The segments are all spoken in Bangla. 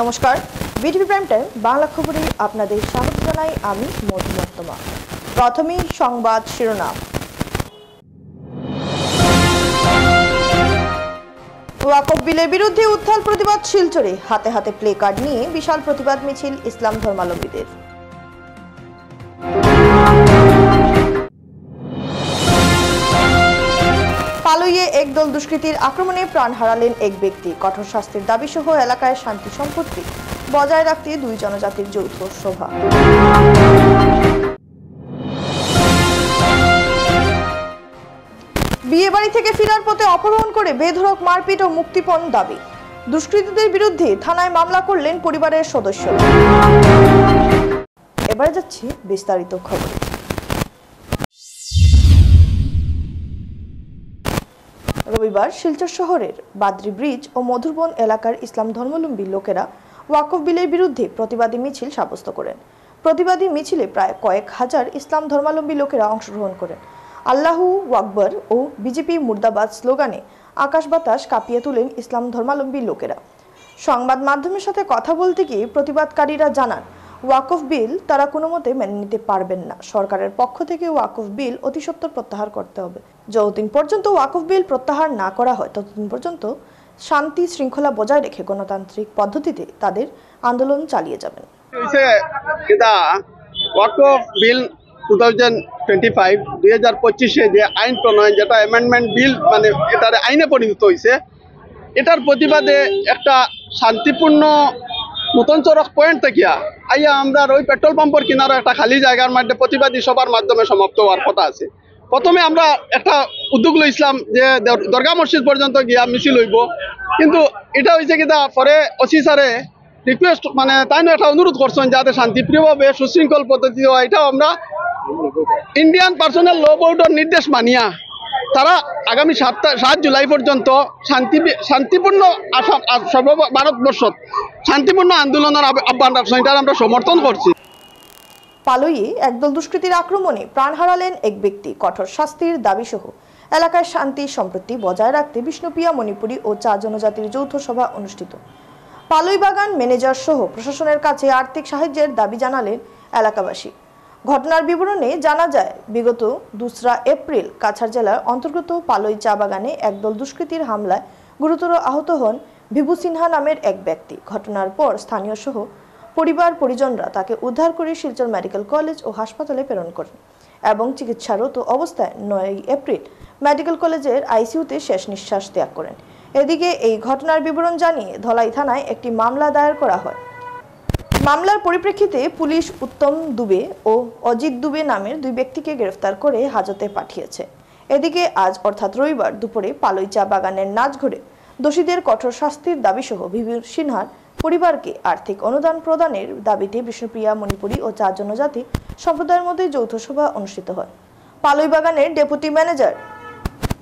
নমস্কার, বিটিভি প্রাইম টাইম বাংলা খবরে আপনাদের স্বাগত জানাই আমি মধুমত্তমা। প্রথমেই সংবাদ শিরোনাম। ওয়াকফ বিলের বিরুদ্ধে উত্তাল প্রতিবাদ শিলচরে, হাতে হাতে প্লে কার্ড নিয়ে বিশাল প্রতিবাদ মিছিল ইসলাম ধর্মাবলম্বীদের। পালইয়ে একদল দুষ্কৃতীর আক্রমণে প্রাণ হারালেন এক ব্যক্তি, কঠোর শাস্তির দাবি সহ এলাকায় শান্তি সম্পত্তি বজায় রাখতে দুই জনজাতির যৌথ সভা। বিয়ে বাড়ি থেকে ফেরার পথে অপহরণ করে বেধড়ক মারপিট ও মুক্তিপণ দাবি, দুষ্কৃতীদের বিরুদ্ধে থানায় মামলা করলেন পরিবারের সদস্যরা। এবারে যাচ্ছি বিস্তারিত খবর। রবিবার শিলচর শহরের বাদ্রি ব্রিজ ও মধুরবন এলাকার ইসলাম ধর্মাবলম্বী লোকেরা ওয়াকফ বিলের বিরুদ্ধে প্রতিবাদী মিছিল সাব্যস্ত করেন। প্রতিবাদী মিছিলে প্রায় কয়েক হাজার ইসলাম ধর্মাবলম্বী লোকেরা অংশগ্রহণ করেন। আল্লাহু আকবার ও বিজেপি মুর্দাবাদ স্লোগানে আকাশ বাতাস কাঁপিয়ে তোলেন ইসলাম ধর্মাবলম্বী লোকেরা। সংবাদ মাধ্যমের সাথে কথা বলতে গিয়ে প্রতিবাদকারীরা জানান, ওয়াকফ বিল তারা কোনো মতে মেনে নিতে পারবেন না। সরকারের পক্ষ থেকে ওয়াকফ বিল অতি সত্বর প্রত্যাহার করতে হবে। যতদিন পর্যন্ত ওয়াকফ বিল প্রত্যাহার না করা হয় ততদিন পর্যন্ত শান্তি শৃঙ্খলা বজায় রেখে গণতান্ত্রিক পদ্ধতিতে তাদের আন্দোলন চালিয়ে যাবেন। ওয়াকফ বিল 2025 যে আইন প্রণয়ন, যেটা অ্যামেন্ডমেন্ট বিল মানে এটার আইনে পরিণত হয়েছে, এটার প্রতিবাদে একটা শান্তিপূর্ণ নতুন চরক পয়েন্ট থেকে আইয়া আমরা ওই পেট্রোল পাম্পের কিনারে একটা খালি জায়গার মধ্যে প্রতিবাদী সবার মাধ্যমে সমাপ্ত হওয়ার কথা আছে। প্রথমে আমরা একটা উদ্যোগ লইছিলাম যে দরগা মসজিদ পর্যন্ত গিয়া মিছিল হইব, কিন্তু এটা হয়েছে কিনা পরে ওসি স্যারে রিকোয়েস্ট মানে তাই একটা অনুরোধ করছেন যাতে শান্তিপ্রিয়ভাবে সুশৃঙ্খল পদ্ধতি হয়। এটাও আমরা ইন্ডিয়ান পার্সোনাল ল বোর্ডের নির্দেশ মানিয়া তারা আগামী 7 জুলাই পর্যন্ত শান্তিপূর্ণ ভারতবর্ষ শান্তিপূর্ণ আন্দোলনের আহ্বান রাখছেন, এটা আমরা সমর্থন করছি। পালইয়ে একদল দুষ্কৃতীর আক্রমণে প্রাণ হারালেন এক ব্যক্তি, কঠোর শাস্তির দাবি সহ এলাকায় শান্তি সম্প্রীতি বজায় রাখতে বিষ্ণুপ্রিয়া মণিপুরী ও 4 জনজাতির যৌথ সভা অনুষ্ঠিত। পালই বাগান ম্যানেজার সহ প্রশাসনের কাছে আর্থিক সাহায্যের দাবি জানালেন এলাকাবাসী। ঘটনার বিবরণে জানা যায়, বিগত 2 এপ্রিল কাছাড় জেলার অন্তর্গত পালই চা বাগানে একদল দুষ্কৃতীর হামলায় গুরুতর আহত হন ভিভু সিনহা নামের এক ব্যক্তি। ঘটনার পর স্থানীয় সহ পরিবার পরিজনরা তাকে উদ্ধার করে শিলচর মেডিকেল কলেজ ও হাসপাতালে প্রেরণ করেন এবং চিকিৎসারত অবস্থায় 9 এপ্রিল মেডিকেল কলেজের আইসিইউতে শেষ নিঃশ্বাস ত্যাগ করেন। এদিকে এই ঘটনার বিবরণ জানিয়ে ধলাই থানায় একটি মামলা দায়ের করা হয়। মামলার পরিপ্রেক্ষিতে পুলিশ উত্তম দুবে ও অজিত দুবে নামের 2 ব্যক্তিকে গ্রেফতার করে হাজতে পাঠিয়েছে। এদিকে আজ অর্থাৎ রবিবার দুপুরে পালই চা বাগানের নাচঘরে দোষীদের কঠোর শাস্তির দাবি সহ ভিভু সিনহার পরিবারকে আর্থিক অনুদান প্রদানের দাবিতে বিষ্ণুপ্রিয়া মণিপুরী ও 4 জনজাতি সম্প্রদায়ের মধ্যে যৌথ সভা অনুষ্ঠিত হয়। পালই বাগানের ডেপুটি ম্যানেজার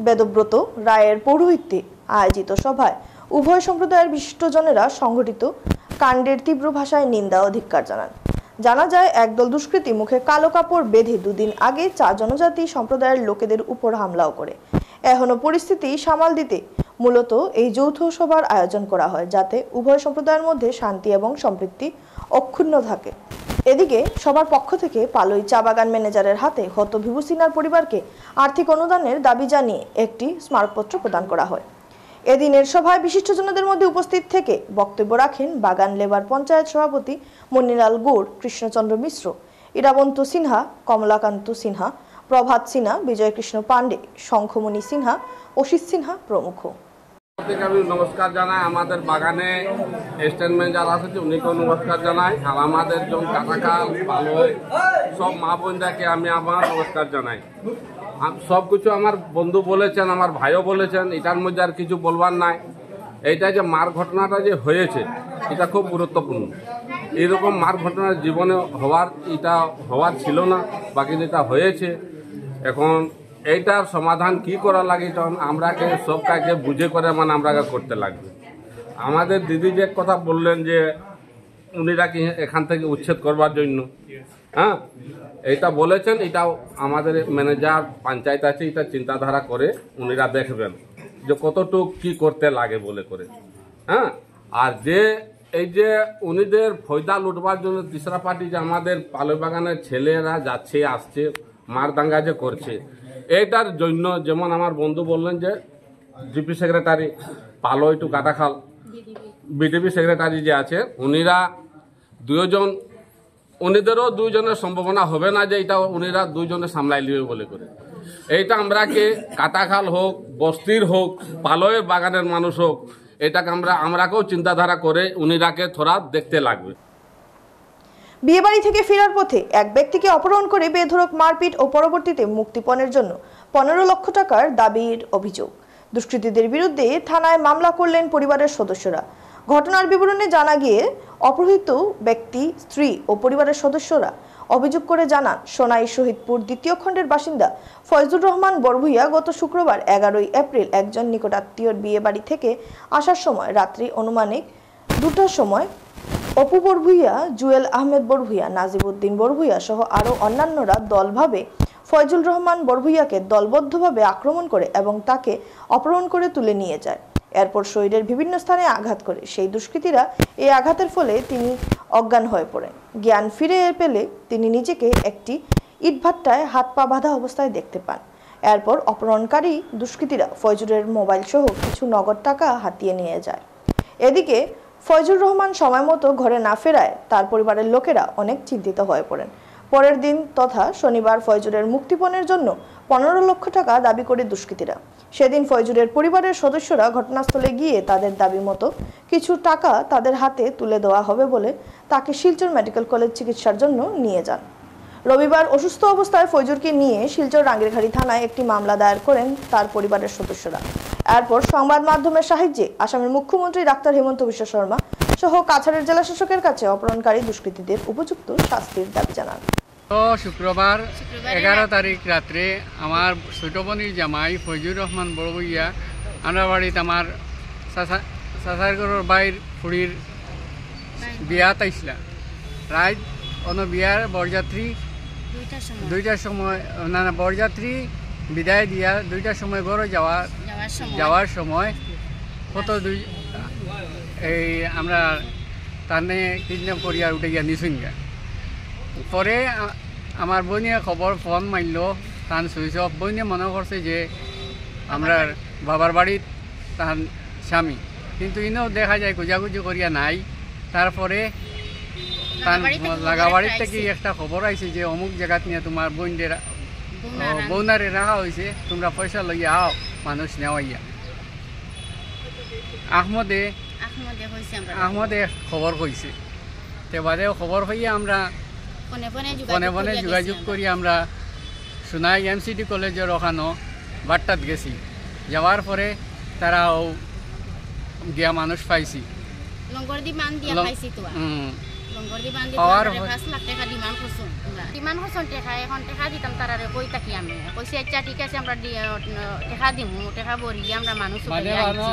বেদব্রত রায়ের পৌরোহিত্যে আয়োজিত সভায় উভয় সম্প্রদায়ের বিশিষ্টজনেরা সংঘটিত কাণ্ডের তীব্র ভাষায় নিন্দা ও ধিক্কার জানান। জানা যায়, একদল দুষ্কৃতী মুখে কালো কাপড় বেঁধে 2 দিন আগে 4 জনজাতি সম্প্রদায়ের লোকেদের উপর হামলাও করে। এখনো পরিস্থিতি সামাল দিতে মূলত এই যৌথ সভার আয়োজন করা হয়, যাতে উভয় সম্প্রদায়ের মধ্যে শান্তি এবং সম্প্রীতি অক্ষুণ্ণ থাকে। এদিকে সবার পক্ষ থেকে পালই চা বাগান ম্যানেজারের হাতে হত ভিভু সিনহার পরিবারকে আর্থিক অনুদানের দাবি জানিয়ে একটি স্মারকপত্র প্রদান করা হয়। এদিনের সভায় বিশিষ্টজনদের মধ্যে উপস্থিত থেকে বক্তব্য রাখেন বাগান লেবার পঞ্চায়েত সভাপতি মনিলাল গৌড়, কৃষ্ণচন্দ্র মিশ্র, ইরাবন্ত সিনহা, কমলাকান্ত সিনহা, প্রভাত সিনহা, বিজয় কৃষ্ণ পান্ডে, শঙ্খমণি সিনহা, অসিত সিনহা প্রমুখ। আমি নমস্কার জানাই, আমাদের বাগানে স্ট্যান্ড ম্যানেজার আছে উনিকেও নমস্কার জানাই, আর আমাদের যখন কাটাকাল পালই সব মা বোনদাকে আমি আমার নমস্কার জানাই। সব কিছু আমার বন্ধু বলেছেন, আমার ভাইও বলেছেন, এটার মধ্যে আর কিছু বলবার নাই। এইটা যে মার ঘটনাটা যে হয়েছে এটা খুব গুরুত্বপূর্ণ। এরকম মার ঘটনা জীবনে হওয়ার ছিল না, বাকি যেটা হয়েছে এখন এইটার সমাধান কি করা লাগে তখন আমরাকে সব কাজে বুঝে করে আমরাকে করতে লাগবে। আমাদের দিদি যে কথা বললেন যে উনিরা কি এখান থেকে উচ্ছেদ করবার জন্য, হ্যাঁ এইটা বলেছেন, এটাও আমাদের ম্যানেজার পঞ্চায়েত আছে, এটা চিন্তাধারা করে উনিরা দেখবেন যে কতটুকু কি করতে লাগে বলে করে, হ্যাঁ। আর যে এই যে উনিদের ফয়দা লুটবার জন্য তিসরা পার্টি যে আমাদের পালই বাগানের ছেলেরা যাচ্ছে আসছে মারদাঙ্গা যে করছে, এইটার জন্য যেমন আমার বন্ধু বললেন যে জিপি সেক্রেটারি পালই টু কাটাখাল বিডিপি সেক্রেটারি যে আছে উনিরা দুজন, উনিদেরও দুইজনের সম্ভাবনা হবে না যে এটা উনিরা দুইজনে সামলাই লিবে বলে করে। এইটা আমরাকে কাটাখাল হোক, বস্তির হোক, পালয়ের বাগানের মানুষ হোক, এটাকে আমরাকেও চিন্তাধারা করে উনিরাকে থোড়া দেখতে লাগবে। বিয়েবাড়ি থেকে ফেরার পথে এক ব্যক্তিকে অপহরণ করে বেধড়ক মারপিট ও পরবর্তীতে মুক্তিপণের জন্য 15 লক্ষ টাকার দাবির অভিযোগ। দুষ্কৃতীদের বিরুদ্ধে থানায় মামলা করলেন পরিবারের সদস্যরা। ঘটনার বিবরণে জানা গিয়ে অপহৃত ব্যক্তি, স্ত্রী ও পরিবারের সদস্যরা অভিযোগ করে জানান, সোনাই শহীদপুর 2য় খণ্ডের বাসিন্দা ফয়জুর রহমান বরভুইয়া গত শুক্রবার 11 এপ্রিল একজন নিকটাত্মীয়র বিয়ে বাড়ি থেকে আসার সময় রাত্রি অনুমানিক 2টার সময় অপু বরভুইয়া, জুয়েল আহমেদ বরভুইয়া, নাজিবউদ্দিন বরভুইয়া সহ আরও অন্যান্যরা দলভাবে ফয়জুল রহমান বরভুইয়াকে দলবদ্ধভাবে আক্রমণ করে এবং তাকে অপহরণ করে তুলে নিয়ে যায়। এরপর শরীরের বিভিন্ন স্থানে আঘাত করে সেই দুষ্কৃতীরা এই আঘাতের ফলে তিনি অজ্ঞান হয়ে পড়েন। জ্ঞান ফিরে পেলে তিনি নিজেকে একটি ইটভাটায় হাত পা বাঁধা অবস্থায় দেখতে পান। এরপর অপহরণকারী দুষ্কৃতীরা ফয়জুরের মোবাইল সহ কিছু নগদ টাকা হাতিয়ে নিয়ে যায়। এদিকে ফয়জুর রহমান সময় মতো ঘরে না ফেরায় তার পরিবারের লোকেরা অনেক চিন্তিত হয়ে পড়েন। পরের দিন তথা শনিবার ফয়জুরের মুক্তিপণের জন্য 15 লক্ষ টাকা দাবি করে দুষ্কৃতীরা। সেদিন ফয়জুরের পরিবারের সদস্যরা ঘটনাস্থলে গিয়ে তাদের দাবি মতো কিছু টাকা তাদের হাতে তুলে দেওয়া হবে বলে তাকে শিলচর মেডিকেল কলেজ চিকিৎসার জন্য নিয়ে যান। রবিবার অসুস্থ অবস্থায় ফয়জুরকে নিয়ে শিলচর রাঙ্গিরখাড়ি থানায় একটি মামলা দায়ের করেন তার পরিবারের সদস্যরা। এরপর সংবাদ মাধ্যমের সাহায্যে আসামের মুখ্যমন্ত্রী ডাক্তার হিমন্ত বিশ্ব শর্মা সহ কাছাড়ের জেলা শাসকের কাছে অপহরণকারী দুষ্কৃতীদের উপযুক্ত শাস্তির দাবি জানান। শুক্রবার 11 তারিখ রাত্রে আমার ছোট বোনের জামাই ফয়জুর রহমান বড়বইয়া আমরা বাড়িতে আমার চাচারগড়ের বাইর ফুড়ির বিয়াত আইসলা। রাত বিয়ার বরযাত্রী 2টার সময় বরযাত্রী বিদায় দিয়া 2টার সময় ঘরে যাওয়ার সময় কত এই আমরা তানে কিডন্যাপ করিয়া উঠে গিয়া নিছুন গা। পরে আমার বোনিয়া ফোন মারল, তান সুইচ অফ। বোনিয়া মনে করছে যে আমরা বাবার বাড়ির তার স্বামী, কিন্তু ইনেও দেখা যায় গুজাগুজি করিয়া নাই। তারপরে তার লাগাবাড়ির থেকে একটা খবর আইছে যে অমুক জায়গাত নিয়ে তোমার বোনদের বৌনারে রাখা হয়েছে, তোমরা পয়সা লইয়া আও মানুষ নেওয়াইয়া। আহমদে খবর কইছে, তে বাদেও খবর হইয়া আমরা ফোনে ফোনে যোগাযোগ করি আমরা সোনাই এমসিডি কলেজের ওখানো বাট্টাত গেছি। যাওয়ার পরে তারাও গিয়া মানুষ পাইছি।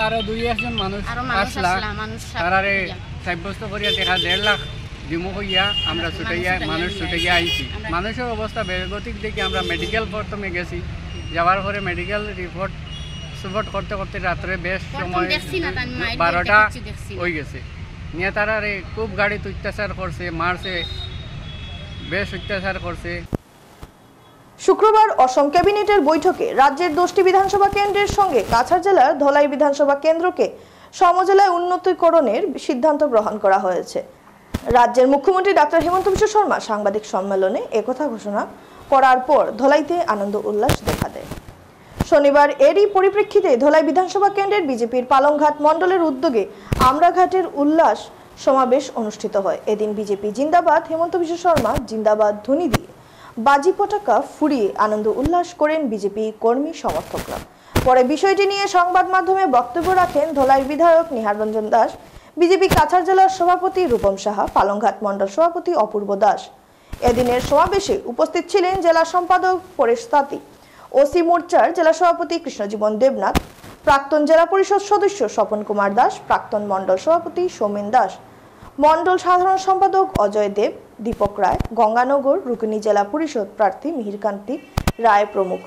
আরো 2-1জন মানুষ আসলা, তারারে সাব্যস্ত করিয়া টাকা 1.5 লাখ দিমু হইয়া আমরা ছুটাইয়া মানুষ ছুটাইয়া আইছি। মানুষের অবস্থা বেগতিক দেখে আমরা মেডিকেল প্রথমে গেছি। যাওয়ার পরে মেডিকেল রিপোর্ট করতে করতে রাত্রে বেশ সময় 12টা হয়ে গেছে। নিয়ে তারারে খুব গাড়িতে অত্যাচার করছে, মারছে, বেশ অত্যাচার করছে। শুক্রবার অসম ক্যাবিনেটের বৈঠকে রাজ্যের 10টি বিধানসভা কেন্দ্রের সঙ্গে কাছাড় জেলার ধলাই বিধানসভা কেন্দ্রকে সমজেলায় উন্নতিকরণের সিদ্ধান্ত গ্রহণ করা হয়েছে। রাজ্যের মুখ্যমন্ত্রী ডাক্তার হিমন্ত বিশ্ব শর্মা সাংবাদিক সম্মেলনে একথা ঘোষণা করার পর ধলাইতে আনন্দ উল্লাস দেখা দেয়। শনিবার এরই পরিপ্রেক্ষিতে ধলাই বিধানসভা কেন্দ্রের বিজেপির পালংঘাট মণ্ডলের উদ্যোগে আমরাঘাটের উল্লাস সমাবেশ অনুষ্ঠিত হয়। এদিন বিজেপি জিন্দাবাদ, হিমন্ত বিশ্ব শর্মা জিন্দাবাদ ধ্বনি দিয়ে বাজি পটাকা ফুরিয়ে আনন্দ উল্লাস করেন বিজেপি কর্মী সমর্থকরা। পরে বিষয়টি নিয়ে সংবাদ মাধ্যমে বক্তব্য রাখেন ধলাইয়ের বিধায়ক নিহার রঞ্জন দাস, বিজেপি কাছাড় জেলার সভাপতি রূপম সাহা, পালংঘাট মণ্ডল সভাপতি অপূর্ব দাস। এদিনের সমাবেশে উপস্থিত ছিলেন জেলা সম্পাদক পরেশ তাঁতি, ওসি মোর্চার জেলা সভাপতি কৃষ্ণজীবন দেবনাথ, প্রাক্তন জেলা পরিষদ সদস্য স্বপন কুমার দাস, প্রাক্তন মণ্ডল সভাপতি সৌমেন দাস, মণ্ডল সাধারণ সম্পাদক অজয় দেব, দীপক রায়, গঙ্গানগর রুকুনি জেলা পরিষদ প্রার্থী মিহিরকান্তি রায় প্রমুখ।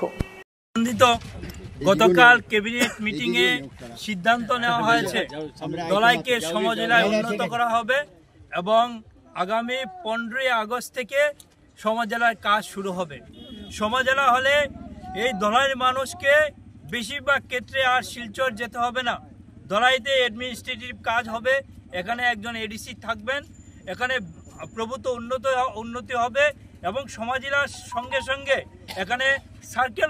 গতকাল ক্যাবিনেট মিটিংয়ে সিদ্ধান্ত নেওয়া হয়েছে ধলাইকে সমজেলায় উন্নত করা হবে এবং আগামী 15 আগস্ট থেকে সমজেলার কাজ শুরু হবে। সমজেলা হলে এই ধলাইয়ের মানুষকে বেশিরভাগ ক্ষেত্রে আর শিলচর যেতে হবে না। ধলাইতে অ্যাডমিনিস্ট্রেটিভ কাজ হবে, এখানে একজন এডিসি থাকবেন, এখানে প্রভূত উন্নতি হবে এবং সমজেলার সঙ্গে সঙ্গে এখানে সার্কেল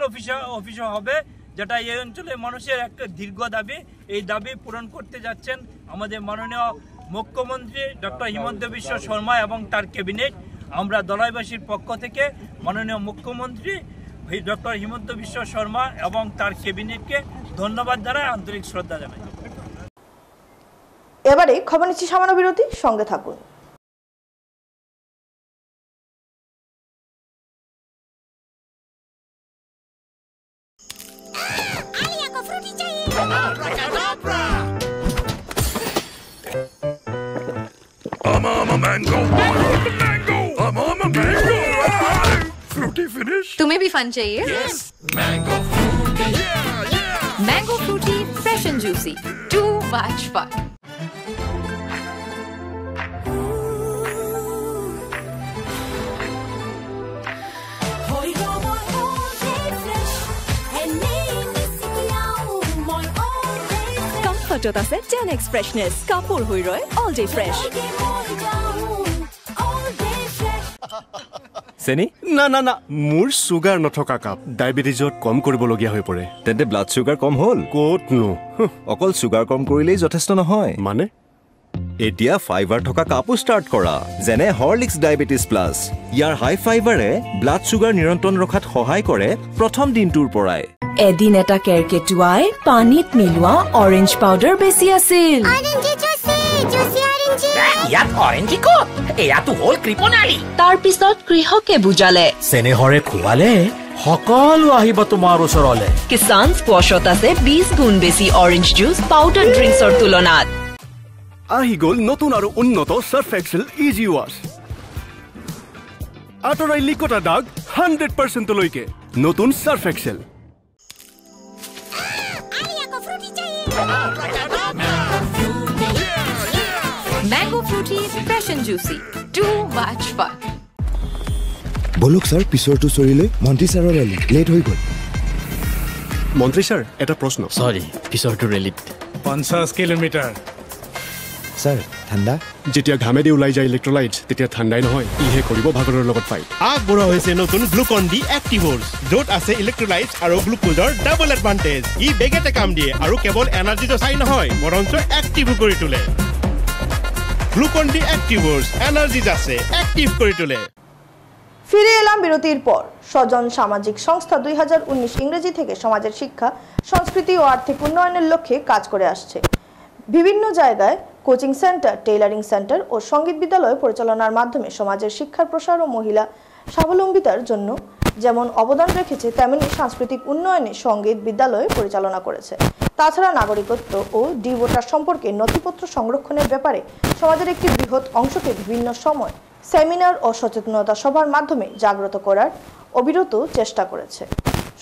অফিসও হবে, যেটা এই অঞ্চলের মানুষের একটা দীর্ঘ দাবি। এই দাবি পূরণ করতে যাচ্ছেন আমাদের মাননীয় মুখ্যমন্ত্রী ডক্টর হিমন্ত বিশ্ব শর্মা এবং তার ক্যাবিনেট। আমরা ধলাইবাসীর পক্ষ থেকে মাননীয় মুখ্যমন্ত্রী ডক্টর হিমন্ত বিশ্ব শর্মা এবং তার ক্যাবিনেটকে ধন্যবাদ জানাই, আন্তরিক শ্রদ্ধা জানাই। এবারে খবর নিচ্ছি সামান্য বিরতি, সঙ্গে থাকুন। I'm a mango. I'm a mango. Fruity finish. तुम्हें भी फन चाहिए? Yes. Mango fruity. Yeah. Mango fruity, fresh and juicy. Too much fun. Comfort আছে 10x freshness. কাপড় হৈ ৰয় all day fresh. চেনি না না না মোৰ সুগাৰ নথকা কাপ ডায়াবেটিছত কম কৰিবলগীয়া হৈ পৰে। তেন্তে ব্লাড সুগাৰ কম হ'ল ক'তনো? অকল সুগাৰ কম কৰিলেই যথেষ্ট নহয়। মানে এতিয়া ফাইবাৰ থকা কাপো ষ্টাৰ্ট কৰা, যেনে হৰলিক্স ডায়েবেটিছ প্লাছ। ইয়াৰ হাই ফাইবাৰে ব্লাড সুগাৰ নিয়ন্ত্ৰণ ৰখাত সহায় কৰে প্ৰথম দিনটোৰ পৰাই। এদিন এটা কেৰকেটুৱাই পানীত মিলোৱা অৰেঞ্জ পাউডাৰ বেছি আছিল। ইয়াত অৰেঞ্জি ক'ত? এয়াতো হ'ল কৃপণালী। তাৰ পিছত কৃষকে বুজালে চেনেহৰে খুৱালে সকলো আহিব তোমাৰ ওচৰলে। কিষান স্কোৱাছত আছে 20 গুণ বেছি অৰেঞ্জ জুচ পাউডাৰ ড্ৰিংকছৰ তুলনাত। আহি গ'ল নতুন আৰু উন্নত সাৰ্ফ এক্সেল ইজি ৱাছ। আঁতৰাই লিকতা দাগ 100% লৈকে নতুন surf excel. Mango fruity, fresh and juicy. Too much fun. বলক স্যার পিছৰটো চৰিলে মন্ত্ৰী ছাৰৰ ৰেলী লেট হৈ গ'ল। মন্ত্ৰী ছাৰ এটা প্ৰশ্ন। সৰি পিছৰটো ৰেলীত 50 কিলোমিটাৰ। স্যাৰ ঠাণ্ডা যেতিয়া ঘামেদি ওলাই যায় ইলেক্ট্ৰলাইটছ তেতিয়া ঠাণ্ডাই নহয়, ইহে কৰিব ভাগৰৰ লগত ফাইট। আগবঢ়া হৈছে নতুন গ্লুকন ডি এক্টিভৰ্ছ, য'ত আছে ইলেক্ট্ৰলাইটছ আৰু গ্লুকোজৰ ডাবল এডভান্টেজ। ই বেগেতে কাম দিয়ে আৰু কেৱল এনাৰ্জিটো চাই নহয় বৰঞ্চ এক্টিভ কৰি তোলে। গ্লুকন ডি এক্টিভৰ্ছ এনাৰ্জিজ আছে, এক্টিভ কৰি তোলে। ফিরে এলাম বিরতির পর। স্বজন সামাজিক সংস্থা 2019 ইংরেজি থেকে সমাজের শিক্ষা, সংস্কৃতি ও আর্থিক উন্নয়নের লক্ষ্যে কাজ করে আসছে। বিভিন্ন জায়গায় কোচিং সেন্টার, টেইলারিং সেন্টার ও সঙ্গীত বিদ্যালয় পরিচালনার মাধ্যমে সমাজের শিক্ষার প্রসার ও মহিলা স্বাবলম্বিতার জন্য যেমন অবদান রেখেছে, তেমনি সাংস্কৃতিক উন্নয়নে সঙ্গীত বিদ্যালয় পরিচালনা করেছে। তাছাড়া নাগরিকত্ব ও ডি ভোটার সম্পর্কে নথিপত্র সংরক্ষণের ব্যাপারে সমাজের একটি বৃহৎ অংশকে বিভিন্ন সময় সেমিনার ও সচেতনতা সভার মাধ্যমে জাগ্রত করার অবিরত চেষ্টা করেছে।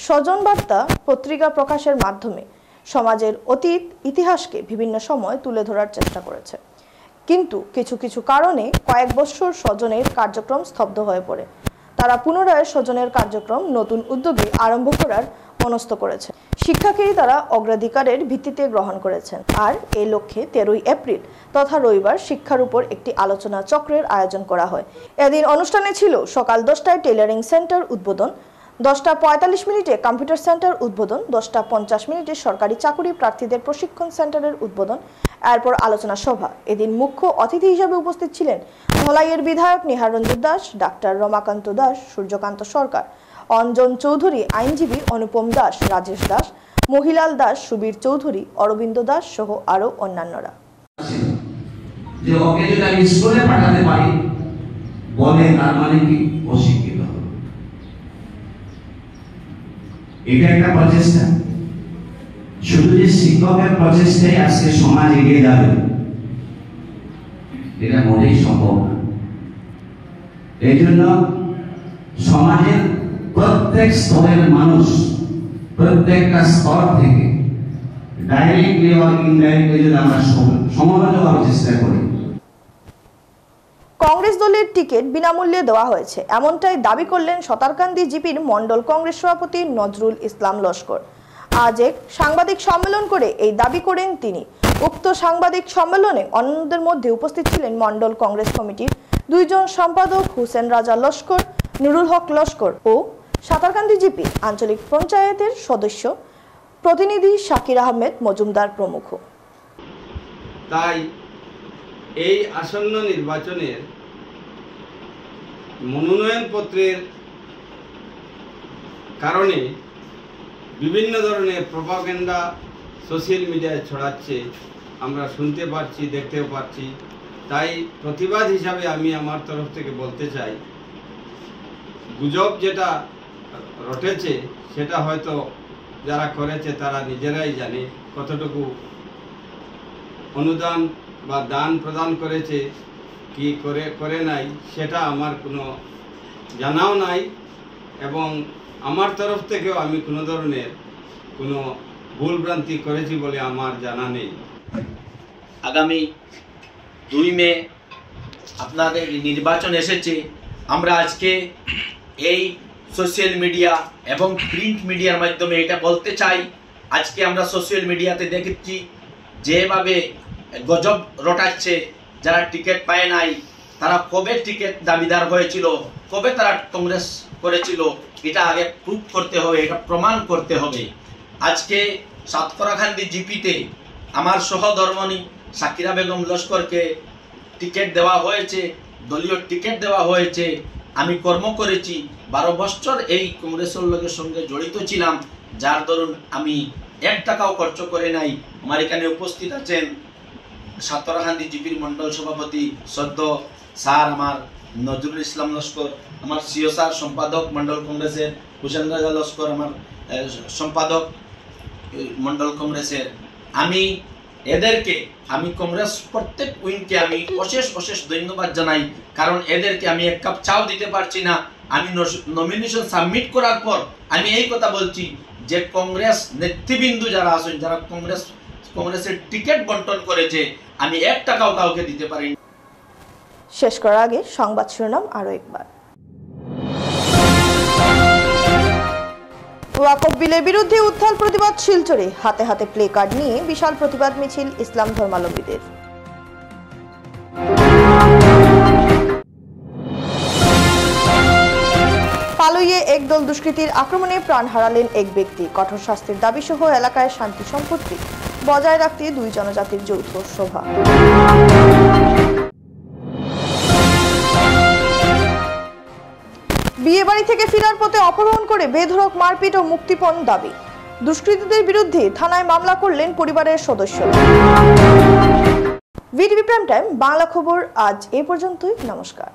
স্বজন বার্তা পত্রিকা প্রকাশের মাধ্যমে সমাজের অতীত ইতিহাসকে বিভিন্ন সময় তুলে ধরার চেষ্টা করেছে। কিন্তু কিছু কিছু কারণে কয়েক বছর স্বজনের কার্যক্রম স্তব্ধ হয়ে পড়ে। তারা পুনরায় স্বজনের কার্যক্রম নতুন উদ্যোগে আরম্ভ করার মনস্থ করেছে। শিক্ষাকেই তারা অগ্রাধিকারের ভিত্তিতে গ্রহণ করেছেন। আর এই লক্ষ্যে 13 এপ্রিল তথা রবিবার শিক্ষার উপর একটি আলোচনা চক্রের আয়োজন করা হয়। এদিন অনুষ্ঠানে ছিল সকাল 10টায় টেইলারিং সেন্টার উদ্বোধন, 10:45 কম্পিউটার সেন্টার উদ্বোধন, 10:50 সরকারি চাকুরি প্রার্থীদের প্রশিক্ষণ সেন্টারের উদ্বোধন, এরপর আলোচনা সভা। এদিন মুখ্য অতিথি হিসেবে উপস্থিত ছিলেন ধলাইয়ের বিধায়ক নিহার রঞ্জিত দাস, ডাক্তার রমাকান্ত দাস, সূর্যকান্ত সরকার, অঞ্জন চৌধুরী, আইনজীবী অনুপম দাস, রাজেশ দাস, মহিলাল দাস, সুবীর চৌধুরী, অরবিন্দ দাস সহ আরো অন্যান্যরা। যে ওকে যদি আমি স্কুলে পাঠাতে পারি বলে তার মানে কি অশিক্ষিত, এটা একটা প্রচেষ্টা। শুধু যে শিক্ষকের প্রচেষ্টায় আজকে সমাজ এগিয়ে যাবে এটা মোটেই সম্ভব না। এই জন্য সমাজের প্রত্যেক স্তরের মানুষ প্রত্যেকটা স্তর থেকে ডাইরেক্টলি বা ইনডাইরেক্টলি যদি আমরা সমবেত করার চেষ্টা করি। কংগ্রেস দলের টিকিট বিনামূল্যে দেওয়া হয়েছে এমনটাই দাবি করলেন সতারকান্দি জিপির মন্ডল কংগ্রেস সভাপতি নজরুল ইসলাম লস্কর। আজ এক সাংবাদিক সম্মেলন করে এই দাবি করেন তিনি। উক্ত সাংবাদিক সম্মেলনে অন্যদের মধ্যে উপস্থিত ছিলেন মন্ডল কংগ্রেস কমিটির 2 জন সম্পাদক হুসেন রাজা লস্কর, নুরুল হক লস্কর ও সাতারকান্দি জিপি আঞ্চলিক পঞ্চায়েতের সদস্য প্রতিনিধি শাকির আহমেদ মজুমদার প্রমুখ। তাই এই আসন্ন নির্বাচনের মনোনয়ন পত্রের কারণে বিভিন্ন ধরনের প্রপাগান্ডা সোশ্যাল মিডিয়ায় ছড়াচ্ছে, আমরা শুনতে পাচ্ছি, দেখতেও পাচ্ছি। তাই প্রতিবাদ হিসাবে আমি আমার তরফ থেকে বলতে চাই, গুজব যেটা রটেছে সেটা হয়তো যারা করেছে তারা নিজেরাই জানে, কতটুকু অনুদান বা দান প্রদান করেছে কি করে নাই সেটা আমার কোনো জানাও নাই, এবং আমার তরফ থেকেও আমি কোনো ধরনের কোনো ভুলভ্রান্তি করেছি বলে আমার জানা নেই। আগামী 2 মে আপনাদের নির্বাচন এসেছে। আমরা আজকে এই সোশ্যাল মিডিয়া এবং প্রিন্ট মিডিয়ার মাধ্যমে এটা বলতে চাই, আজকে আমরা সোশ্যাল মিডিয়াতে দেখেছি যেভাবে গজব রটাচ্ছে, যারা টিকিট পায় নাই তারা কবে টিকিট দাবিদার হয়েছিল, কবে তারা কংগ্রেস করেছিল, এটা আগে প্রুফ করতে হবে, এটা প্রমাণ করতে হবে। আজকে সাতকরাখান্দি জিপিতে আমার সহধর্মণী শাকিরা বেগম লস্করকে টিকিট দেওয়া হয়েছে, দলীয় টিকিট দেওয়া হয়েছে। আমি কর্ম করেছি, 12 বছর এই কংগ্রেসের লোকের সঙ্গে জড়িত ছিলাম, যার দরুন আমি 1 টাকাও খরচ করে নাই। আমার এখানে উপস্থিত আছেন সাতকরাখান্দি জিপির মন্ডল সভাপতি সদ্য স্যার আমার নজরুল ইসলাম লস্কর, আমার সিও স্যার সম্পাদক মন্ডল কংগ্রেসের হুসেন রাজা লস্কর, আমার সম্পাদক মন্ডল কংগ্রেসের। এদেরকে আমি কংগ্রেস প্রত্যেক উইংকে আমি অশেষ ধন্যবাদ জানাই, কারণ এদেরকে আমি 1 কাপ চাও দিতে পারছি না। আমি নমিনেশন সাবমিট করার পর আমি এই কথা বলছি যে কংগ্রেস নেতৃবৃন্দ যারা আছেন, যারা কংগ্রেসের টিকিট বন্টন করেছে, আমি 1 টাকাও কাউকে দিতে পারিনি। শেষ করার আগে সংবাদ শিরোনাম আরো একবার। ওয়াকফ বিলের বিরুদ্ধে উত্তাল প্রতিবাদ শিলচরে, হাতে হাতে প্লে কার্ড নিয়ে বিশাল প্রতিবাদ মিছিল ইসলাম ধর্মাবলম্বীদের। পালুইয়ে একদল দুষ্কৃতীর আক্রমণে প্রাণ হারালেন এক ব্যক্তি। কঠোর শাস্তির দাবি সহ এলাকায় শান্তি সম্পত্তি বজায় রাখতে 2 জনজাতির যৌথ সভা। বিয়ে বাড়ি থেকে ফেরার পথে অপহরণ করে বেধড়ক মারপিট ও মুক্তিপণ দাবি। দুষ্কৃতীদের বিরুদ্ধে থানায় মামলা করলেন পরিবারের সদস্যরা। ভিটিভি প্রাইম টাইম বাংলা খবর আজ এই পর্যন্তই। নমস্কার।